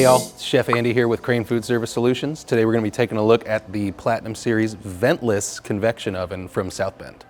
y'all, Chef Andy here with Crane Foodservice Solutions. Today we're going to be taking a look at the Platinum Series Ventless Convection Oven from Southbend.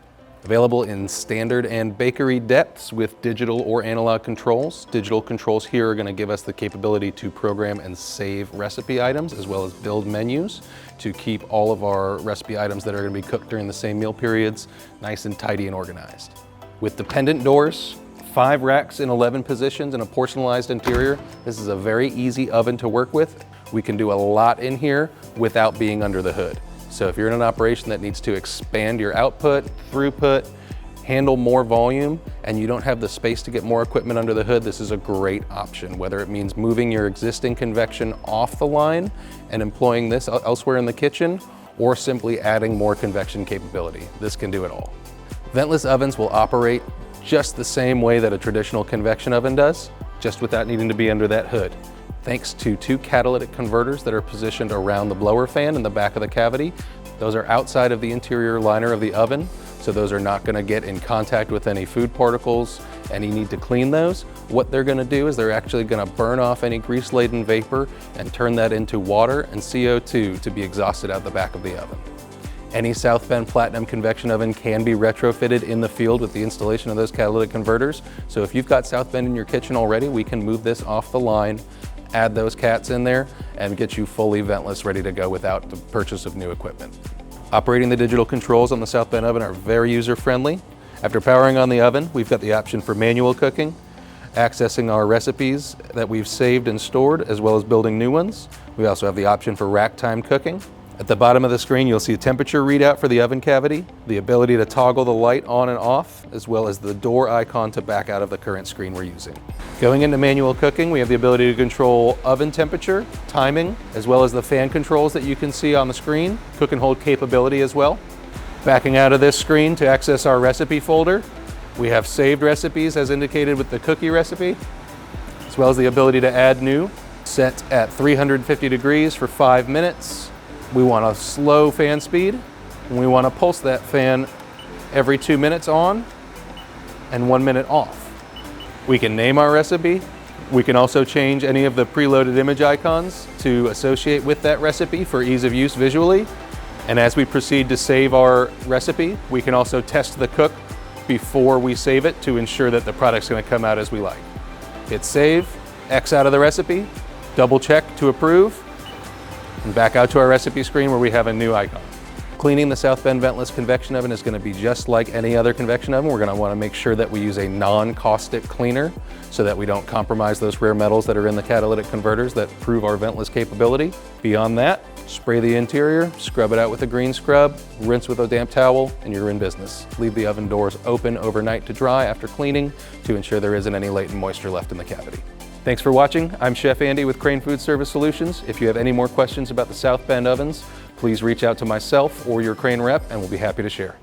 Available in standard and bakery depths with digital or analog controls. Digital controls here are going to give us the capability to program and save recipe items as well as build menus to keep all of our recipe items that are going to be cooked during the same meal periods nice and tidy and organized. With the pendant doors, 5 racks in 11 positions and a porcelainized interior, this is a very easy oven to work with. We can do a lot in here without being under the hood. So if you're in an operation that needs to expand your output, throughput, handle more volume, and you don't have the space to get more equipment under the hood, this is a great option. Whether it means moving your existing convection off the line and employing this elsewhere in the kitchen, or simply adding more convection capability, this can do it all. Ventless ovens will operate just the same way that a traditional convection oven does, just without needing to be under that hood. Thanks to 2 catalytic converters that are positioned around the blower fan in the back of the cavity. Those are outside of the interior liner of the oven, so those are not going to get in contact with any food particles, and you need to clean those. What they're going to do is they're actually going to burn off any grease-laden vapor and turn that into water and CO2 to be exhausted out the back of the oven. Any Southbend Platinum Convection Oven can be retrofitted in the field with the installation of those catalytic converters. So if you've got Southbend in your kitchen already, we can move this off the line, add those cats in there, and get you fully ventless, ready to go without the purchase of new equipment. Operating the digital controls on the Southbend oven are very user-friendly. After powering on the oven, we've got the option for manual cooking, accessing our recipes that we've saved and stored, as well as building new ones. We also have the option for rack time cooking. At the bottom of the screen, you'll see a temperature readout for the oven cavity, the ability to toggle the light on and off, as well as the door icon to back out of the current screen we're using. Going into manual cooking, we have the ability to control oven temperature, timing, as well as the fan controls that you can see on the screen, cook and hold capability as well. Backing out of this screen to access our recipe folder, we have saved recipes as indicated with the cookie recipe, as well as the ability to add new, set at 350 degrees for 5 minutes. We want a slow fan speed, and we want to pulse that fan every 2 minutes on and 1 minute off. We can name our recipe. We can also change any of the preloaded image icons to associate with that recipe for ease of use visually. And as we proceed to save our recipe, we can also test the cook before we save it to ensure that the product's going to come out as we like. Hit save, X out of the recipe, double check to approve, and back out to our recipe screen where we have a new icon. Cleaning the Southbend Ventless Convection Oven is going to be just like any other convection oven. We're going to want to make sure that we use a non-caustic cleaner so that we don't compromise those rare metals that are in the catalytic converters that prove our ventless capability. Beyond that, spray the interior, scrub it out with a green scrub, rinse with a damp towel, and you're in business. Leave the oven doors open overnight to dry after cleaning to ensure there isn't any latent moisture left in the cavity. Thanks for watching. I'm Chef Andy with Crane Foodservice Solutions. If you have any more questions about the Southbend ovens, please reach out to myself or your Crane rep and we'll be happy to share.